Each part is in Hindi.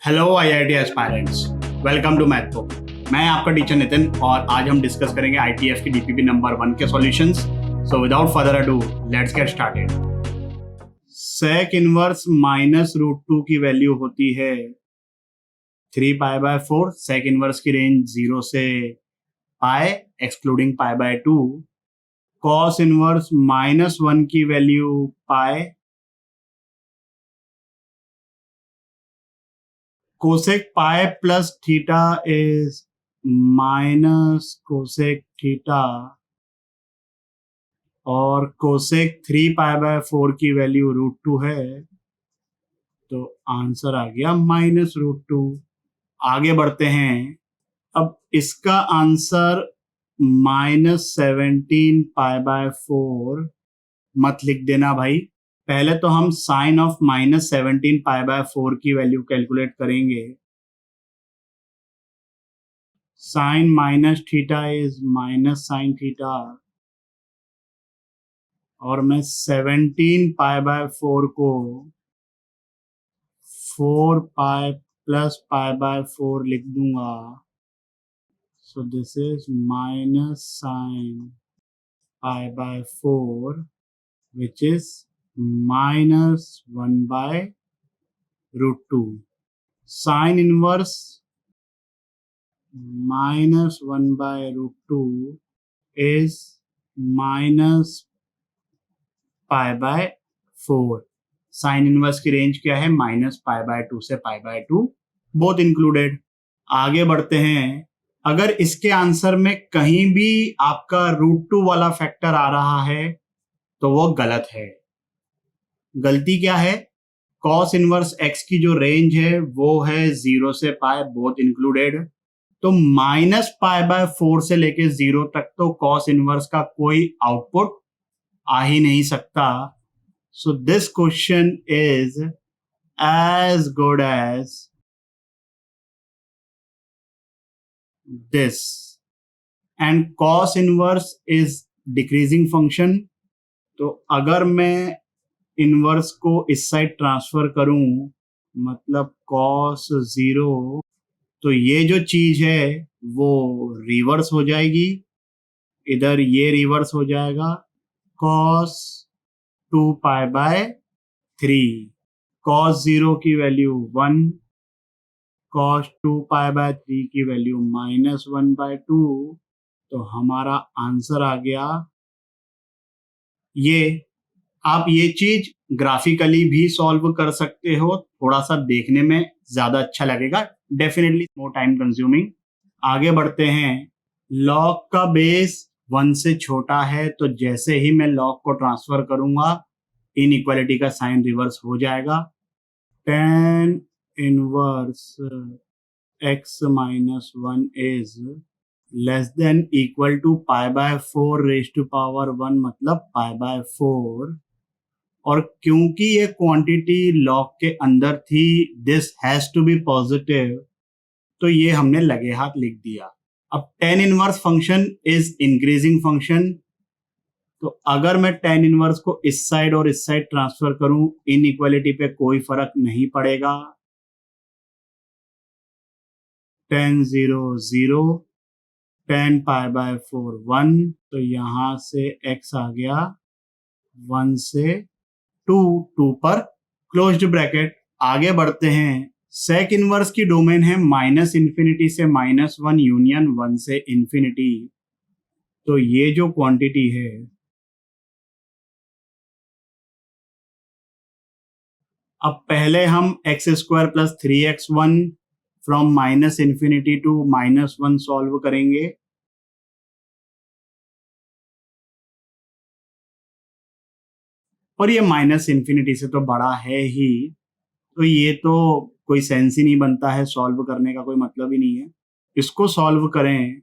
Hello IIT aspirants, welcome to maths. मैं आपका टीचर नितिन और आज हम डिस्कस करेंगे आईटीएफ की डीपीपी नंबर 1 के solutions. So without further ado let's get started. Sec inverse minus root 2 की वैल्यू होती है 3π/4। सेक इनवर्स की रेंज 0 से पाई एक्सक्लूडिंग π/2। कॉस इनवर्स -1 की value pi. cosec pi plus theta is minus cosec theta और cosec 3π/4 की वैल्यू √2 है, तो आंसर आ गया -√2। आगे बढ़ते हैं। अब इसका आंसर -17π/4 मत लिख देना भाई। पहले तो हम साइन ऑफ -17π/4 की वैल्यू कैलकुलेट करेंगे। Sine minus theta is minus sine theta और मैं 17π/4 को 4π + π/4 लिख दूंगा। So this is minus sine π/4 which is -1/√2। Sine inverse -1/√2 is -π/4। Sine inverse की रेंज क्या है? -π/2 से π/2, बोथ इंक्लूडेड। आगे बढ़ते हैं। अगर इसके आंसर में कहीं भी आपका √2 वाला फैक्टर आ रहा है तो वो गलत है। गलती क्या है? कॉस इनवर्स x की जो रेंज है वो है 0 से पाई, बोथ इंक्लूडेड। तो -π/4 से लेके 0 तक तो कॉस इनवर्स का कोई आउटपुट आ ही नहीं सकता। So this question is as good as this and cos inverse is decreasing function. तो अगर मैं इनवर्स को इस साइड ट्रांसफर करूं, मतलब कॉस 0, तो ये जो चीज है वो रिवर्स हो जाएगी। इधर ये रिवर्स हो जाएगा। cos 2π/3, cos 0 की वैल्यू 1, cos 2π/3 की वैल्यू -1/2। तो हमारा आंसर आ गया ये। आप ये चीज ग्राफिकली भी सॉल्व कर सकते हो, थोड़ा सा देखने में ज्यादा अच्छा लगेगा, डेफिनेटली मोर टाइम कंज्यूमिंग। आगे बढ़ते हैं। लॉग का बेस 1 से छोटा है, तो जैसे ही मैं लॉग को ट्रांसफर करूंगा इनइक्वालिटी का साइन रिवर्स हो जाएगा। tan inverse x - 1 is less than equal to π/4⁻1, मतलब π/4। और क्योंकि ये क्वांटिटी लॉग के अंदर थी, this has to be positive, तो ये हमने लगे हाथ लिख दिया। अब tan inverse function is increasing function, तो अगर मैं tan इनवर्स को इस साइड और इस साइड ट्रांसफर करूं, इनइक्वालिटी पे कोई फर्क नहीं पड़ेगा। tan 0 0, tan π/4 1, तो यहां से x आ गया 1 से 2, 2 पर क्लोज्ड ब्रैकेट। आगे बढ़ते हैं। सेक इनवर्स की डोमेन है -∞ से -1 यूनियन 1 से इंफिनिटी। तो ये जो क्वांटिटी है, अब पहले हम x² + 3x1 from -∞ to -1 solve करेंगे। और ये -∞ से तो बड़ा है ही, तो ये तो कोई सेंस ही नहीं बनता है, सॉल्व करने का कोई मतलब ही नहीं है। इसको सॉल्व करें।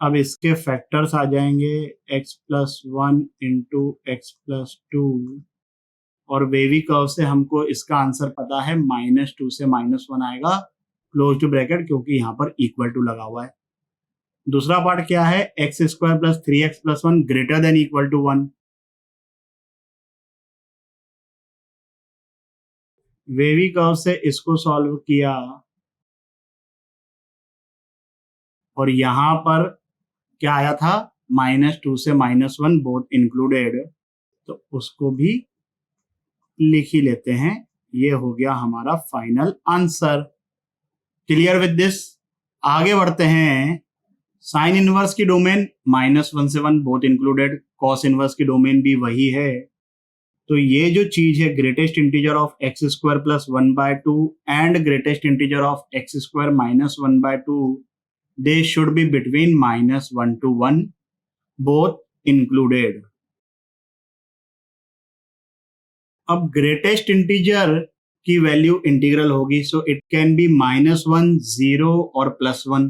अब इसके फैक्टर्स आ जाएंगे x + 1 × x + 2, और वेवी कर्व से हमको इसका आंसर पता है -2 से -1 आएगा क्लोज ब्रैकेट, क्योंकि यहाँ पर इक्वल टू लगा हुआ है। दूसरा पार्ट क्या है? x² + 3x + 1 greater than equal to 1। Wavy curve से इसको सॉल्व किया और यहां पर क्या आया था, -2 से -1 बोथ इंक्लूडेड, तो उसको भी लिख ही लेते हैं। ये हो गया हमारा final answer. Clear with this? आगे बढ़ते हैं। साइन इनवर्स की डोमेन -1 से 1 बोथ इंक्लूडेड, कॉस इनवर्स की डोमेन भी वही है। तो ये जो चीज है greatest integer of x square plus 1/2 and greatest integer of x square minus 1/2, they should be between -1 to 1 both included. अब ग्रेटेस्ट इंटीजर की वैल्यू इंटीग्रल होगी, सो इट कैन बी -1, 0 और +1।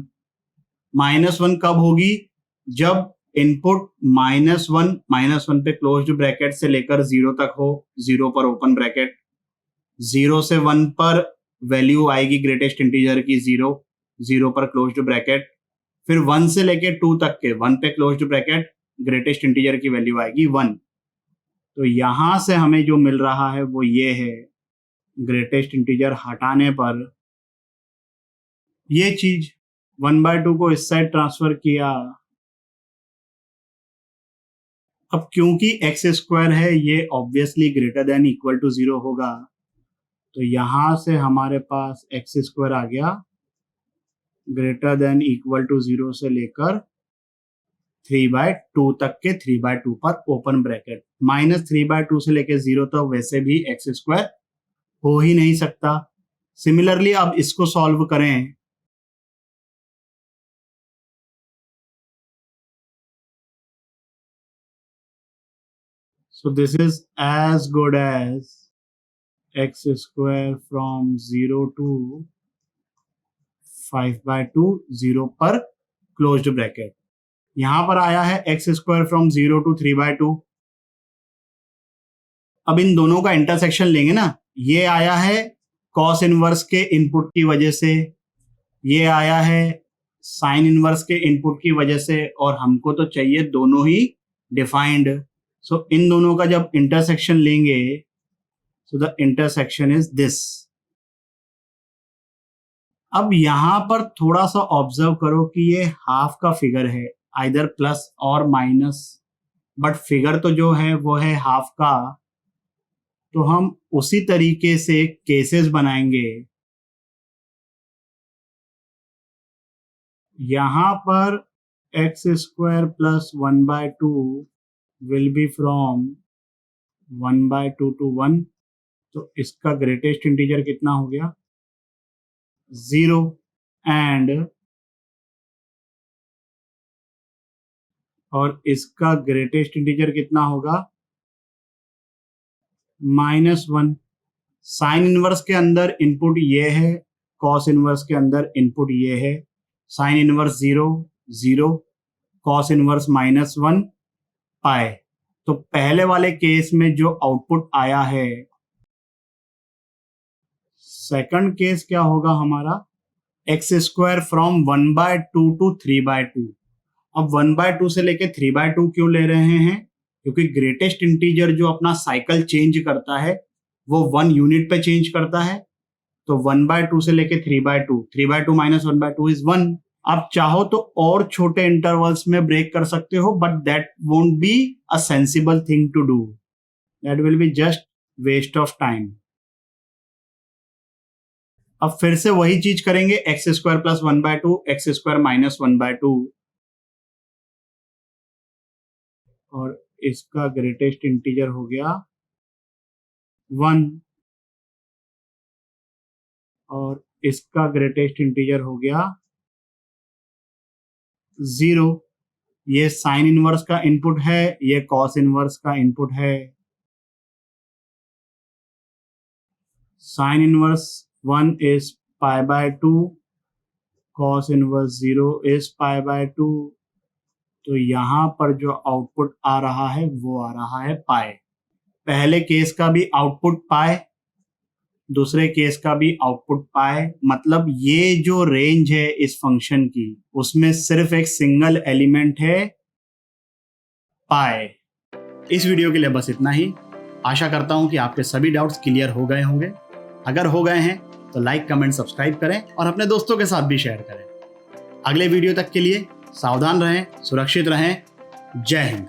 -1 कब होगी? जब इनपुट -1 पे क्लोज्ड ब्रैकेट से लेकर 0 तक हो, 0 पर ओपन ब्रैकेट, 0 से 1 पर वैल्यू आएगी ग्रेटेस्ट इंटीजर की 0, 0 पर क्लोज्ड ब्रैकेट, फिर 1 से लेके 2 तक के 1 पे क्लोज्ड ब्रैकेट, ग्रेटेस्ट इंटीजर की वैल्यू आएगी 1। तो यहां से हमें जो मिल रहा है वो ये है, ग्रेटेस्ट इंटीजर हटाने पर ये चीज 1/2 को इस साइड ट्रांसफर किया। अब क्योंकि एक्स स्क्वायर है ये obviously greater than equal to 0 होगा, तो यहां से हमारे पास एक्स स्क्वायर आ गया ग्रेटर देन इक्वल टू 0 से लेकर 3/2 तक के 3/2 पर ओपन ब्रैकेट, -3/2 से लेकर 0 तक वैसे भी एक्स स्क्वायर हो ही नहीं सकता। सिमिलरली अब इसको सॉल्व करें, so this is as good as x square from 0 to 5/2, 0 पर क्लोज्ड ब्रैकेट। यहां पर आया है x स्क्वायर फ्रॉम 0 to 3/2। अब इन दोनों का इंटरसेक्शन लेंगे ना, ये आया है कॉस इनवर्स के इनपुट की वजह से, ये आया है साइन इनवर्स के इनपुट की वजह से, और हमको तो चाहिए दोनों ही डिफाइंड। सो इन दोनों का जब इंटरसेक्शन लेंगे, so the intersection is this. अब यहां पर थोड़ा सा ऑब्जर्व करो कि ये हाफ का फिगर है, आइदर प्लस और माइनस, बट फिगर तो जो है वो है हाफ का। तो हम उसी तरीके से केसेस बनाएंगे। यहां पर x square plus 1/2 will be from 1/2 to 1, तो इसका ग्रेटेस्ट इंटीजर कितना हो गया? 0। एंड और इसका ग्रेटेस्ट इंटीजर कितना होगा? -1। साइन इनवर्स के अंदर इनपुट ये है, कॉस इनवर्स के अंदर इनपुट ये है। साइन इनवर्स 0, 0, कॉस इनवर्स -1 पाए। तो पहले वाले केस में जो आउटपुट आया है, सेकंड केस क्या होगा हमारा? X square from 1/2 to 3/2। अब 1/2 से लेके 3/2 क्यों ले रहे हैं? क्योंकि ग्रेटेस्ट इंटीजर जो अपना साइकिल चेंज करता है वो 1 यूनिट पे चेंज करता है। तो 1/2 से लेके 3/2, 3/2 माइनस 1/2 इज 1। आप चाहो तो और छोटे इंटरवल्स में ब्रेक कर सकते हो, but that won't be a sensible thing to do, that will be just waste of time. अब फिर से वही चीज करेंगे, x square plus 1/2, x square minus 1/2, और इसका ग्रेटेस्ट इंटीजर हो गया 1, और इसका ग्रेटेस्ट इंटीजर हो गया 0। ये साइन इनवर्स का इनपुट है, ये कॉस इनवर्स का इनपुट है। Sine inverse 1 is π/2, cos inverse 0 is π/2। तो यहां पर जो आउटपुट आ रहा है वो आ रहा है पाई। पहले केस का भी आउटपुट पाई, दूसरे केस का भी आउटपुट पाई। मतलब ये जो रेंज है इस फंक्शन की, उसमें सिर्फ एक सिंगल एलिमेंट है, पाई। इस वीडियो के लिए बस इतना ही। आशा करता हूं कि आपके सभी डाउट्स क्लियर हो गए होंगे। अगर हो गए हैं तो लाइक कमेंट सब्सक्राइब करें और अपने दोस्तों के साथ भी शेयर करें। अगले वीडियो तक के लिए सावधान रहें, सुरक्षित रहें। जय हिंद।